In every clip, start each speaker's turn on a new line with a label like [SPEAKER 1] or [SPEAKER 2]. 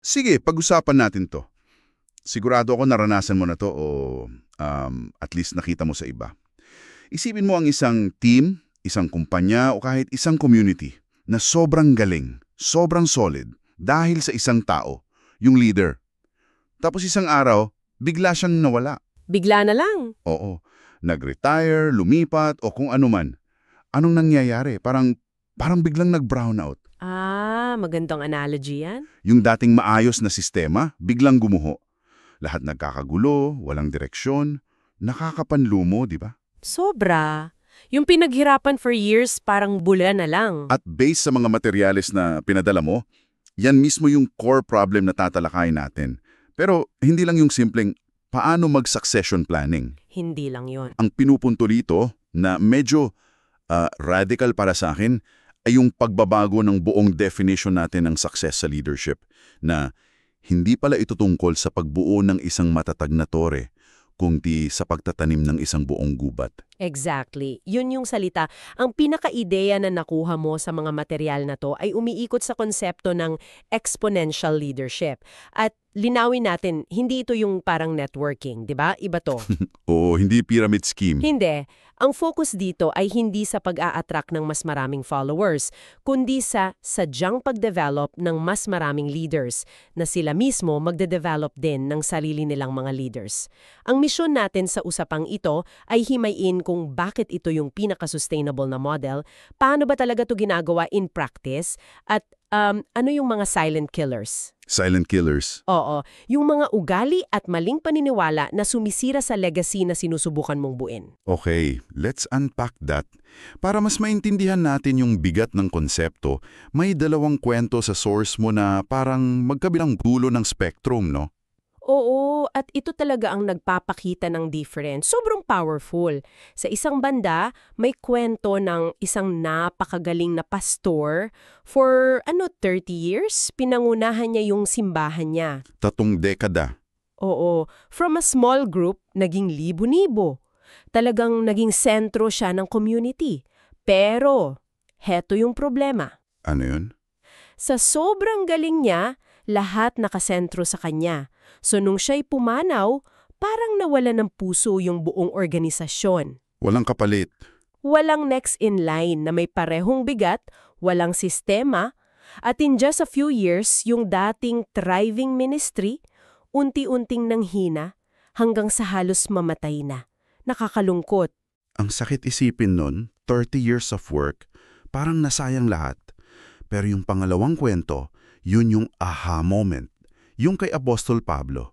[SPEAKER 1] Sige, pag-usapan natin to. Sigurado ako naranasan mo na to o at least nakita mo sa iba. Isipin mo ang isang team, isang kumpanya o kahit isang community na sobrang galing, sobrang solid dahil sa isang tao, yung leader. Tapos isang araw, bigla siyang nawala.
[SPEAKER 2] Bigla na lang.
[SPEAKER 1] Oo, nag-retire, lumipat o kung ano man. Anong nangyayari? Parang biglang nag-brown out.
[SPEAKER 2] Magandang analogy yan.
[SPEAKER 1] Yung dating maayos na sistema, biglang gumuho. Lahat nagkakagulo, walang direksyon, nakakapanlumo, di ba?
[SPEAKER 2] Sobra. Yung pinaghirapan for years parang bula na lang.
[SPEAKER 1] At based sa mga materyales na pinadala mo, yan mismo yung core problem na tatalakayin natin. Pero hindi lang yung simpleng paano mag-succession planning.
[SPEAKER 2] Hindi lang yon.
[SPEAKER 1] Ang pinupunto dito na medyo radical para sa akin ay yung pagbabago ng buong definition natin ng success sa leadership na hindi pala ito tungkol sa pagbuo ng isang matatag na tore, kundi sa pagtatanim ng isang buong gubat.
[SPEAKER 2] Exactly. Yun yung salita. Ang pinaka-ideya na nakuha mo sa mga material na to ay umiikot sa konsepto ng exponential leadership. At linawin natin, hindi ito yung parang networking, di ba? Iba to.
[SPEAKER 1] Oo, hindi pyramid scheme.
[SPEAKER 2] Hindi. Ang focus dito ay hindi sa pag-a-attract ng mas maraming followers, kundi sa sadyang pag-develop ng mas maraming leaders na sila mismo magde-develop din ng sarili nilang mga leaders. Ang misyon natin sa usapang ito ay himayin kung bakit ito yung pinaka-sustainable na model, paano ba talaga ito ginagawa in practice, at ano yung mga silent killers.
[SPEAKER 1] Silent killers.
[SPEAKER 2] Oo, yung mga ugali at maling paniniwala na sumisira sa legacy na sinusubukan mong buuin.
[SPEAKER 1] Okay, let's unpack that. Para mas maintindihan natin yung bigat ng konsepto, may dalawang kwento sa source mo na parang magkabilang dulo ng spectrum, no?
[SPEAKER 2] Oo, at ito talaga ang nagpapakita ng difference. Sobrang powerful. Sa isang banda, may kwento ng isang napakagaling na pastor. For 30 years, pinangunahan niya yung simbahan niya.
[SPEAKER 1] 3 dekada.
[SPEAKER 2] Oo, from a small group, naging libo-libo. Talagang naging sentro siya ng community. Pero, heto yung problema.
[SPEAKER 1] Ano yun?
[SPEAKER 2] Sa sobrang galing niya, lahat nakasentro sa kanya. So nung siya'y pumanaw, parang nawala ng puso yung buong organisasyon.
[SPEAKER 1] Walang kapalit.
[SPEAKER 2] Walang next in line na may parehong bigat, walang sistema, at in just a few years, yung dating thriving ministry, unti-unting nanghina hanggang sa halos mamatay na. Nakakalungkot.
[SPEAKER 1] Ang sakit isipin nun, 30 years of work, parang nasayang lahat. Pero yung pangalawang kwento, yun yung aha moment. Yung kay Apostol Pablo.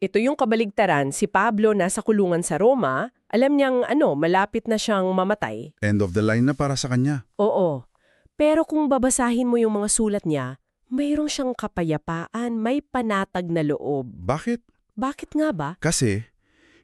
[SPEAKER 2] Ito yung kabaligtaran, si Pablo nasa kulungan sa Roma, alam niyang malapit na siyang mamatay.
[SPEAKER 1] End of the line na para sa kanya.
[SPEAKER 2] Oo. Pero kung babasahin mo yung mga sulat niya, mayroong siyang kapayapaan, may panatag na loob.
[SPEAKER 1] Bakit?
[SPEAKER 2] Bakit nga ba?
[SPEAKER 1] Kasi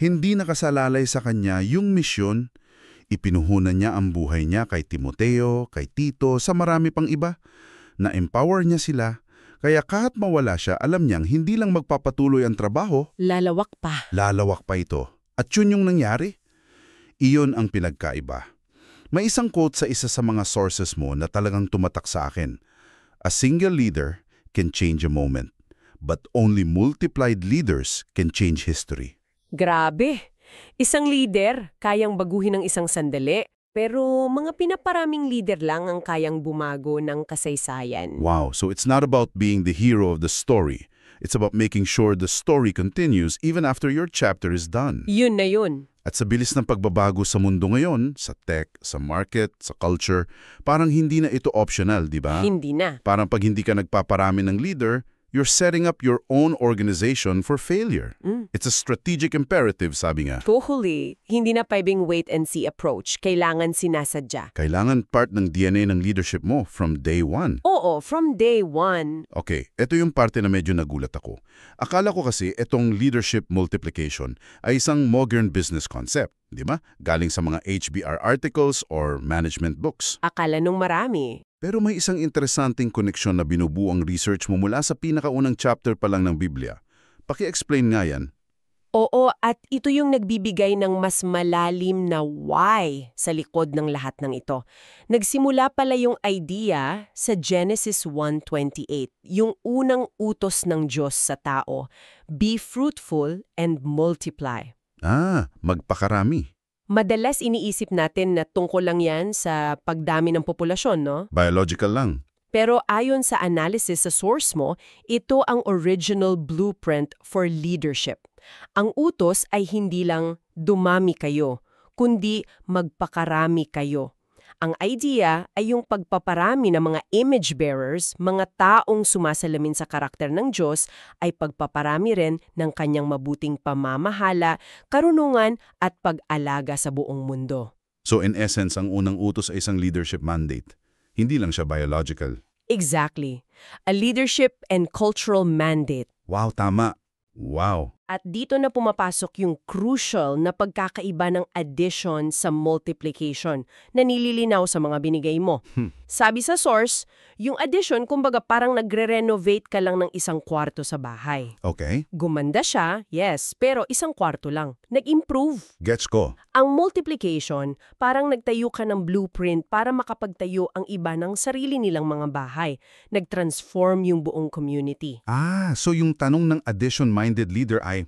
[SPEAKER 1] hindi nakasalalay sa kanya yung misyon. Ipinuhunan niya ang buhay niya kay Timoteo, kay Tito, sa marami pang iba. Na-empower niya sila. Kaya kahit mawala siya, alam niyang hindi lang magpapatuloy ang trabaho.
[SPEAKER 2] Lalawak pa.
[SPEAKER 1] Lalawak pa ito. At yun yung nangyari. Iyon ang pinagkaiba. May isang quote sa isa sa mga sources mo na talagang tumatak sa akin. A single leader can change a moment, but only multiplied leaders can change history.
[SPEAKER 2] Grabe! Isang leader, kayang baguhin ng isang sandali. Pero mga pinaparaming leader lang ang kayang bumago ng kasaysayan.
[SPEAKER 1] Wow, so it's not about being the hero of the story. It's about making sure the story continues even after your chapter is done.
[SPEAKER 2] Yun na yun.
[SPEAKER 1] At sa bilis ng pagbabago sa mundo ngayon, sa tech, sa market, sa culture, parang hindi na ito optional, di ba?
[SPEAKER 2] Hindi na.
[SPEAKER 1] Parang pag hindi ka nagpaparami ng leader, you're setting up your own organization for failure. It's a strategic imperative, sabi nga.
[SPEAKER 2] Totally. Hindi na pwedeng wait-and-see approach. Kailangan sinasadya.
[SPEAKER 1] Kailangan part ng DNA ng leadership mo from day one.
[SPEAKER 2] Oo, from day one.
[SPEAKER 1] Okay, ito yung parte na medyo nagulat ako. Akala ko kasi itong leadership multiplication ay isang modern business concept, di ba? Galing sa mga HBR articles or management books.
[SPEAKER 2] Akala nung marami.
[SPEAKER 1] Pero may isang interesanting koneksyon na binubuo ang research mo mula sa pinakaunang chapter pa lang ng Biblia. Paki-explain nga yan.
[SPEAKER 2] Oo, at ito yung nagbibigay ng mas malalim na why sa likod ng lahat ng ito. Nagsimula pala yung idea sa Genesis 1:28, yung unang utos ng Diyos sa tao, be fruitful and multiply.
[SPEAKER 1] Magpakarami.
[SPEAKER 2] Madalas iniisip natin na tungkol lang yan sa pagdami ng populasyon, no?
[SPEAKER 1] Biological lang.
[SPEAKER 2] Pero ayon sa analysis sa source mo, ito ang original blueprint for leadership. Ang utos ay hindi lang dumami kayo, kundi magpakarami kayo. Ang idea ay yung pagpaparami ng mga image bearers, mga taong sumasalamin sa karakter ng Diyos, ay pagpaparami rin ng kanyang mabuting pamamahala, karunungan at pag-alaga sa buong mundo.
[SPEAKER 1] So in essence, ang unang utos ay isang leadership mandate. Hindi lang siya biological.
[SPEAKER 2] Exactly. A leadership and cultural mandate.
[SPEAKER 1] Wow, tama. Wow.
[SPEAKER 2] At dito na pumapasok yung crucial na pagkakaiba ng addition sa multiplication na nililinaw sa mga binigay mo. Sabi sa source, yung addition kumbaga parang nagre-renovate ka lang ng isang kwarto sa bahay.
[SPEAKER 1] Okay.
[SPEAKER 2] Gumanda siya, yes, pero isang kwarto lang. Nag-improve.
[SPEAKER 1] Gets ko.
[SPEAKER 2] Ang multiplication, parang nagtayo ka ng blueprint para makapagtayo ang iba ng sarili nilang mga bahay. Nag-transform yung buong community.
[SPEAKER 1] So yung tanong ng addition-minded leader ay,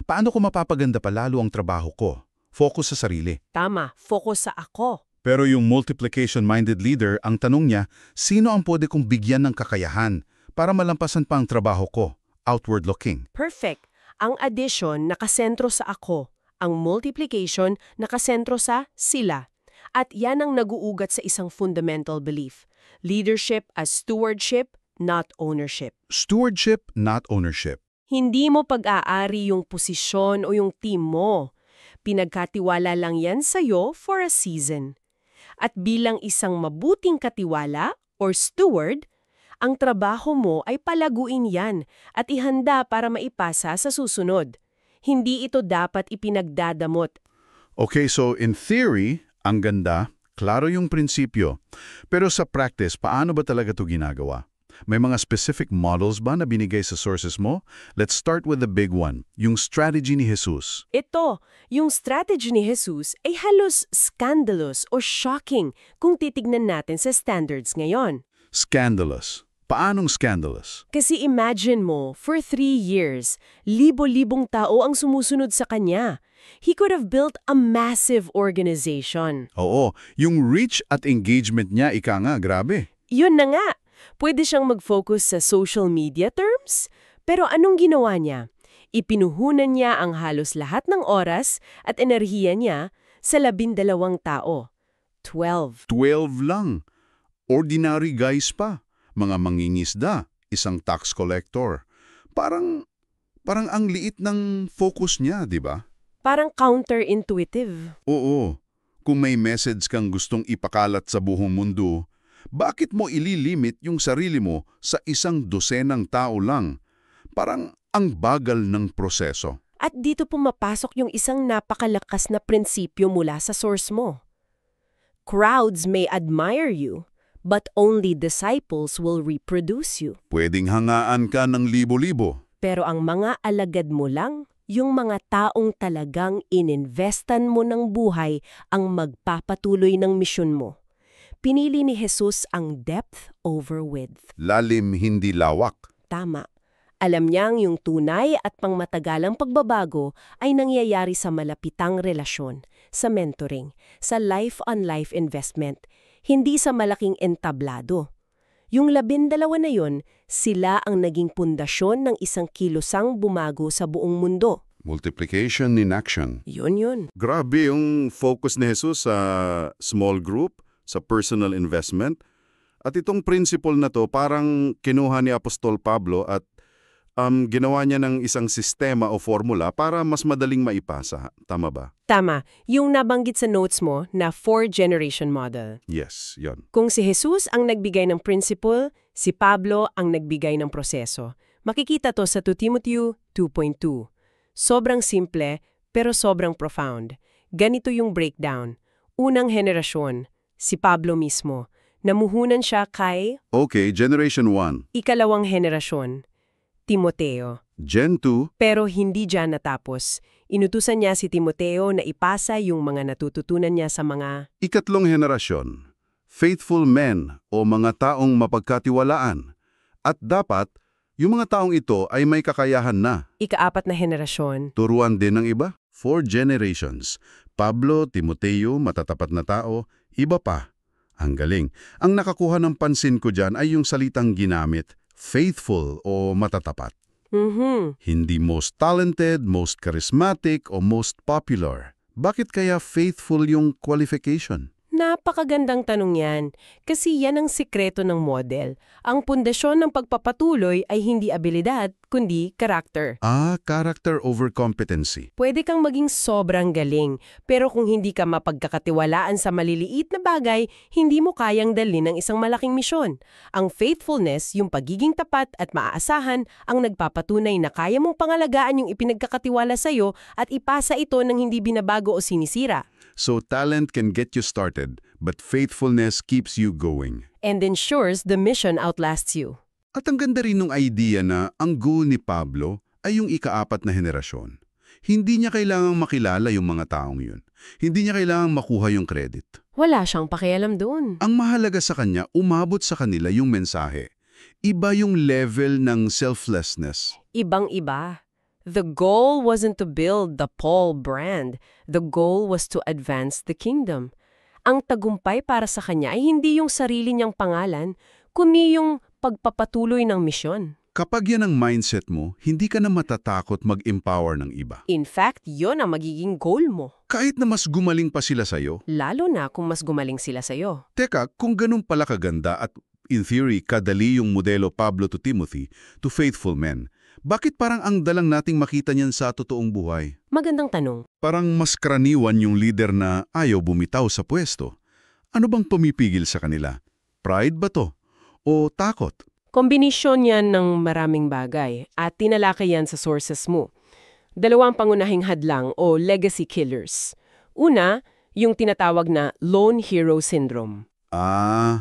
[SPEAKER 1] paano ko mapapaganda pa lalo ang trabaho ko? Focus sa sarili.
[SPEAKER 2] Tama, focus sa ako.
[SPEAKER 1] Pero yung multiplication-minded leader, ang tanong niya, sino ang pwede kong bigyan ng kakayahan para malampasan pa ang trabaho ko? Outward-looking.
[SPEAKER 2] Perfect. Ang addition nakasentro sa ako. Ang multiplication nakasentro sa sila. At yan ang naguugat sa isang fundamental belief. Leadership as stewardship, not ownership.
[SPEAKER 1] Stewardship, not ownership.
[SPEAKER 2] Hindi mo pag-aari yung posisyon o yung team mo. Pinagkatiwala lang yan sa'yo for a season. At bilang isang mabuting katiwala or steward, ang trabaho mo ay palaguin yan at ihanda para maipasa sa susunod. Hindi ito dapat ipinagdadamot.
[SPEAKER 1] Okay, so in theory, ang ganda, klaro yung prinsipyo. Pero sa practice, paano ba talaga ito ginagawa? May mga specific models ba na binigay sa sources mo? Let's start with the big one, yung strategy ni Jesus.
[SPEAKER 2] Ito, yung strategy ni Jesus ay halos scandalous o shocking kung titignan natin sa standards ngayon.
[SPEAKER 1] Scandalous. Paanong scandalous?
[SPEAKER 2] Kasi imagine mo, for 3 years, libo-libong tao ang sumusunod sa kanya. He could have built a massive organization.
[SPEAKER 1] Oo, yung reach at engagement niya, ika nga, grabe.
[SPEAKER 2] Yun na nga. Pwede siyang mag-focus sa social media terms, pero anong ginawa niya? Ipinuhunan niya ang halos lahat ng oras at enerhiya niya sa 12 tao. 12.
[SPEAKER 1] 12 lang. Ordinary guys pa. Mga mangingisda, isang tax collector. Parang ang liit ng focus niya, di ba?
[SPEAKER 2] Parang counterintuitive.
[SPEAKER 1] Oo. Kung may message kang gustong ipakalat sa buong mundo, bakit mo ililimit yung sarili mo sa 12 tao lang? Parang ang bagal ng proseso.
[SPEAKER 2] At dito pumapasok yung isang napakalakas na prinsipyo mula sa source mo. Crowds may admire you, but only disciples will reproduce you.
[SPEAKER 1] Pwedeng hangaan ka ng libo-libo.
[SPEAKER 2] Pero ang mga alagad mo lang, yung mga taong talagang ininvestan mo ng buhay ang magpapatuloy ng misyon mo. Pinili ni Jesus ang depth over width.
[SPEAKER 1] Lalim, hindi lawak.
[SPEAKER 2] Tama. Alam niyang yung tunay at pangmatagalang pagbabago ay nangyayari sa malapitang relasyon, sa mentoring, sa life-on-life investment, hindi sa malaking entablado. Yung 12 na yun, sila ang naging pundasyon ng isang kilusang bumago sa buong mundo.
[SPEAKER 1] Multiplication in action.
[SPEAKER 2] Yun.
[SPEAKER 1] Grabe yung focus ni Jesus sa small group, sa personal investment. At itong principle na to parang kinuha ni Apostol Pablo at ginawa niya ng isang sistema o formula para mas madaling maipasa. Tama ba?
[SPEAKER 2] Tama. Yung nabanggit sa notes mo na 4-generation model.
[SPEAKER 1] Yes, yon.
[SPEAKER 2] Kung si Jesus ang nagbigay ng principle, si Pablo ang nagbigay ng proseso. Makikita to sa 2 Timothy 2.2. Sobrang simple, pero sobrang profound. Ganito yung breakdown. Unang henerasyon, si Pablo mismo. Namuhunan siya kay
[SPEAKER 1] Okay, Generation 1.
[SPEAKER 2] ikalawang henerasyon. Timoteo.
[SPEAKER 1] Gen 2,
[SPEAKER 2] Pero hindi diyan natapos. Inutusan niya si Timoteo na ipasa yung mga natututunan niya sa mga
[SPEAKER 1] ikatlong henerasyon, faithful men o mga taong mapagkatiwalaan. At dapat, yung mga taong ito ay may kakayahan na.
[SPEAKER 2] ika-4 na henerasyon.
[SPEAKER 1] Turuan din ng iba. 4 generations. Pablo, Timoteo, matatapat na tao, iba pa. Ang galing. Ang nakakuha ng pansin ko dyan ay yung salitang ginamit, faithful o matatapat. Hindi most talented, most charismatic o most popular. Bakit kaya faithful yung qualification?
[SPEAKER 2] Napakagandang tanong yan, kasi yan ang sikreto ng model. Ang pundasyon ng pagpapatuloy ay hindi abilidad, kundi karakter.
[SPEAKER 1] Character over competency.
[SPEAKER 2] Pwede kang maging sobrang galing, pero kung hindi ka mapagkakatiwalaan sa maliliit na bagay, hindi mo kayang dalhin ng isang malaking misyon. Ang faithfulness, yung pagiging tapat at maaasahan, ang nagpapatunay na kaya mong pangalagaan yung ipinagkakatiwala sa'yo at ipasa ito ng hindi binabago o sinisira.
[SPEAKER 1] So talent can get you started, but faithfulness keeps you going.
[SPEAKER 2] And ensures the mission outlasts you.
[SPEAKER 1] At ang ganda rin ng idea na ang goal ni Pablo ay yung ika-4 na henerasyon. Hindi niya kailangang makilala yung mga taong yun. Hindi niya kailangang makuha yung credit.
[SPEAKER 2] Wala siyang pakialam doon.
[SPEAKER 1] Ang mahalaga sa kanya, umabot sa kanila yung mensahe. Iba yung level ng selflessness.
[SPEAKER 2] Ibang-iba. The goal wasn't to build the Paul brand. The goal was to advance the kingdom. Ang tagumpay para sa kanya ay hindi yung sarili niyang pangalan, kundi yung pagpapatuloy ng misyon.
[SPEAKER 1] Kapag yan ang mindset mo, hindi ka na matatakot mag-empower ng iba.
[SPEAKER 2] In fact, yon ang magiging goal mo.
[SPEAKER 1] Kahit na mas gumaling pa sila sa'yo.
[SPEAKER 2] Lalo na kung mas gumaling sila sa'yo.
[SPEAKER 1] Teka, kung ganun pala kaganda at in theory kadali yung modelo Pablo to Timothy to faithful men, bakit parang ang dalang nating makita niyan sa totoong buhay?
[SPEAKER 2] Magandang tanong.
[SPEAKER 1] Parang mas karaniwan yung leader na ayaw bumitaw sa pwesto. Ano bang pumipigil sa kanila? Pride ba to? O takot?
[SPEAKER 2] Kombinasyon yan ng maraming bagay at tinalakay yan sa sources mo. Dalawang pangunahing hadlang o legacy killers. Una, yung tinatawag na lone hero syndrome.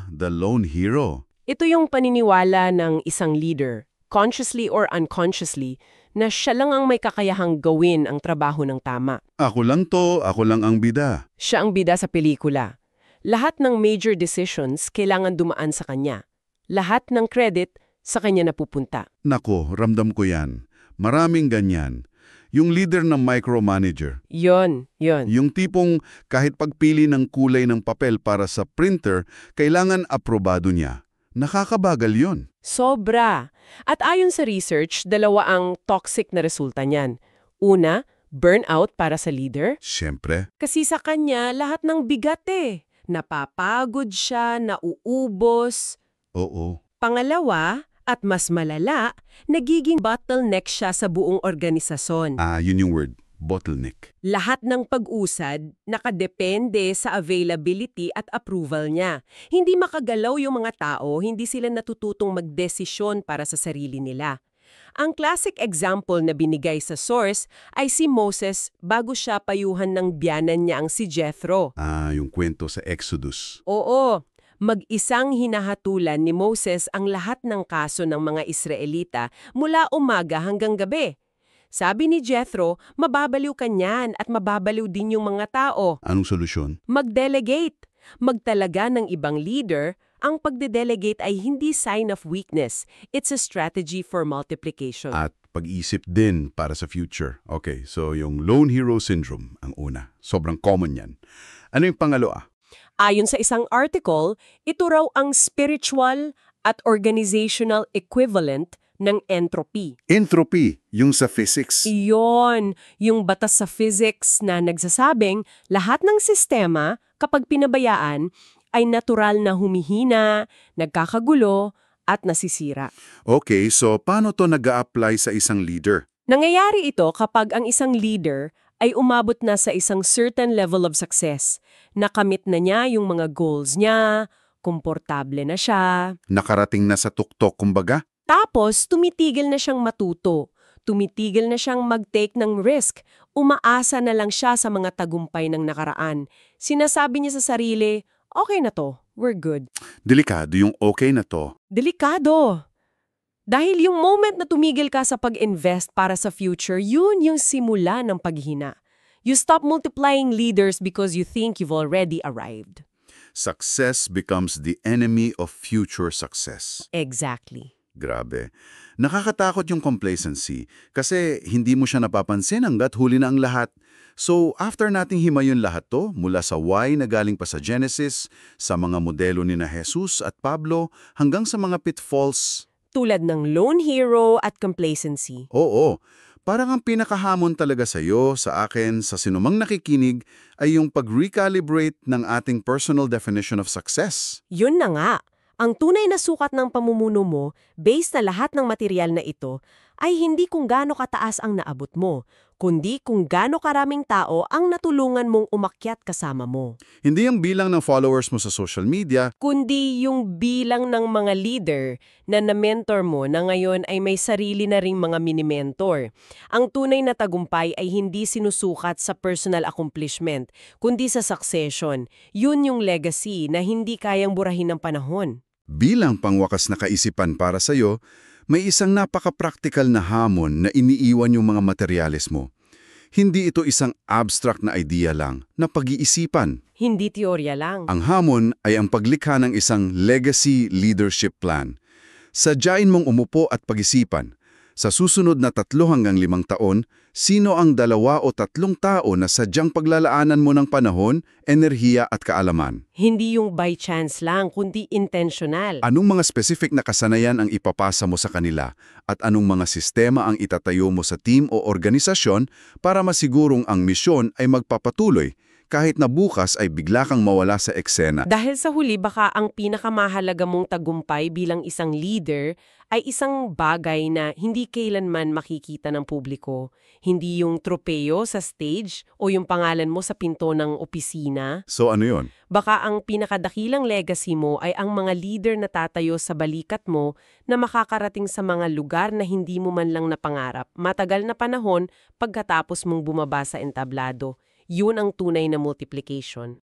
[SPEAKER 1] The lone hero.
[SPEAKER 2] Ito yung paniniwala ng isang leader, consciously or unconsciously, na siya lang ang may kakayahang gawin ang trabaho ng tama.
[SPEAKER 1] Ako lang to, ako lang ang bida.
[SPEAKER 2] Siya ang bida sa pelikula. Lahat ng major decisions kailangan dumaan sa kanya. Lahat ng credit sa kanya napupunta.
[SPEAKER 1] Nako, ramdam ko yan. Maraming ganyan. Yung leader ng micromanager.
[SPEAKER 2] Yon.
[SPEAKER 1] Yung tipong kahit pagpili ng kulay ng papel para sa printer, kailangan aprobado niya. Nakakabagal yon.
[SPEAKER 2] Sobra. At ayon sa research, dalawa ang toxic na resulta niyan. Una, burnout para sa leader.
[SPEAKER 1] Siyempre.
[SPEAKER 2] Kasi sa kanya, lahat ng bigat eh. Napapagod siya, nauubos.
[SPEAKER 1] Oo.
[SPEAKER 2] Pangalawa, at mas malala, nagiging bottleneck siya sa buong organisasyon.
[SPEAKER 1] Yun yung word. Bottleneck.
[SPEAKER 2] Lahat ng pag-usad nakadepende sa availability at approval niya. Hindi makagalaw yung mga tao, hindi sila natututong magdesisyon para sa sarili nila. Ang classic example na binigay sa source ay si Moses bago siya payuhan ng biyanan niya ang si Jethro.
[SPEAKER 1] Yung kwento sa Exodus.
[SPEAKER 2] Oo, mag-isang hinahatulan ni Moses ang lahat ng kaso ng mga Israelita mula umaga hanggang gabi. Sabi ni Jethro, mababaliw ka niyan at mababaliw din yung mga tao.
[SPEAKER 1] Anong solusyon?
[SPEAKER 2] Mag-delegate. Magtalaga ng ibang leader. Ang pagde-delegate ay hindi sign of weakness. It's a strategy for multiplication.
[SPEAKER 1] At pag-isip din para sa future. Okay, so yung lone hero syndrome ang una. Sobrang common yan. Ano yung pangalawa?
[SPEAKER 2] Ayon sa isang article, ito raw ang spiritual at organizational equivalent ng entropy.
[SPEAKER 1] Entropy, yung sa physics.
[SPEAKER 2] Iyon, yung batas sa physics na nagsasabing lahat ng sistema, kapag pinabayaan, ay natural na humihina, nagkakagulo, at nasisira.
[SPEAKER 1] Okay, so paano to nag-a-apply sa isang leader?
[SPEAKER 2] Nangyayari ito kapag ang isang leader ay umabot na sa isang certain level of success. Nakamit na niya yung mga goals niya, komportable na siya.
[SPEAKER 1] Nakarating na sa tuktok, kumbaga?
[SPEAKER 2] Tapos, tumitigil na siyang matuto. Tumitigil na siyang mag-take ng risk. Umaasa na lang siya sa mga tagumpay ng nakaraan. Sinasabi niya sa sarili, okay na to, we're good.
[SPEAKER 1] Delikado yung okay na to.
[SPEAKER 2] Delikado. Dahil yung moment na tumigil ka sa pag-invest para sa future, yun yung simula ng paghina. You stop multiplying leaders because you think you've already arrived.
[SPEAKER 1] Success becomes the enemy of future success.
[SPEAKER 2] Exactly.
[SPEAKER 1] Grabe. Nakakatakot yung complacency kasi hindi mo siya napapansin hanggat huli na ang lahat. So, after nating himayon lahat to, mula sa why na galing pa sa Genesis, sa mga modelo ni na Jesus at Pablo, hanggang sa mga pitfalls,
[SPEAKER 2] Tulad ng lone hero at complacency.
[SPEAKER 1] oo, parang ang pinakahamon talaga sa'yo, sa akin, sa sinumang nakikinig, ay yung pag-recalibrate ng ating personal definition of success.
[SPEAKER 2] Yun na nga. Ang tunay na sukat ng pamumuno mo, based na lahat ng material na ito, ay hindi kung gaano kataas ang naabot mo, kundi kung gaano karaming tao ang natulungan mong umakyat kasama mo.
[SPEAKER 1] Hindi ang bilang ng followers mo sa social media,
[SPEAKER 2] Kundi yung bilang ng mga leader na na-mentor mo na ngayon ay may sarili na ring mga mini-mentor. Ang tunay na tagumpay ay hindi sinusukat sa personal accomplishment, kundi sa succession. Yun yung legacy na hindi kayang burahin ng panahon.
[SPEAKER 1] bilang pangwakas na kaisipan para sa'yo, may isang napaka-practical na hamon na iniiwan yung mga materyales mo. Hindi ito isang abstract na idea lang na pag-iisipan.
[SPEAKER 2] Hindi teorya lang.
[SPEAKER 1] Ang hamon ay ang paglikha ng isang legacy leadership plan. Sadyain mong umupo at pag-isipan. Sa susunod na 3 hanggang 5 taon, sino ang 2 o 3 tao na sadyang paglalaanan mo ng panahon, enerhiya at kaalaman?
[SPEAKER 2] Hindi yung by chance lang, kundi intentional.
[SPEAKER 1] Anong mga specific na kasanayan ang ipapasa mo sa kanila at anong mga sistema ang itatayo mo sa team o organisasyon para masigurong ang misyon ay magpapatuloy kahit na bukas ay bigla kang mawala sa eksena.
[SPEAKER 2] Dahil sa huli, baka ang pinakamahalaga mong tagumpay bilang isang leader ay isang bagay na hindi kailanman makikita ng publiko. Hindi yung tropeyo sa stage o yung pangalan mo sa pinto ng opisina.
[SPEAKER 1] So ano yon?
[SPEAKER 2] Baka ang pinakadakilang legacy mo ay ang mga leader na tatayo sa balikat mo na makakarating sa mga lugar na hindi mo man lang napangarap. Matagal na panahon pagkatapos mong bumaba sa entablado. Yun ang tunay na multiplication.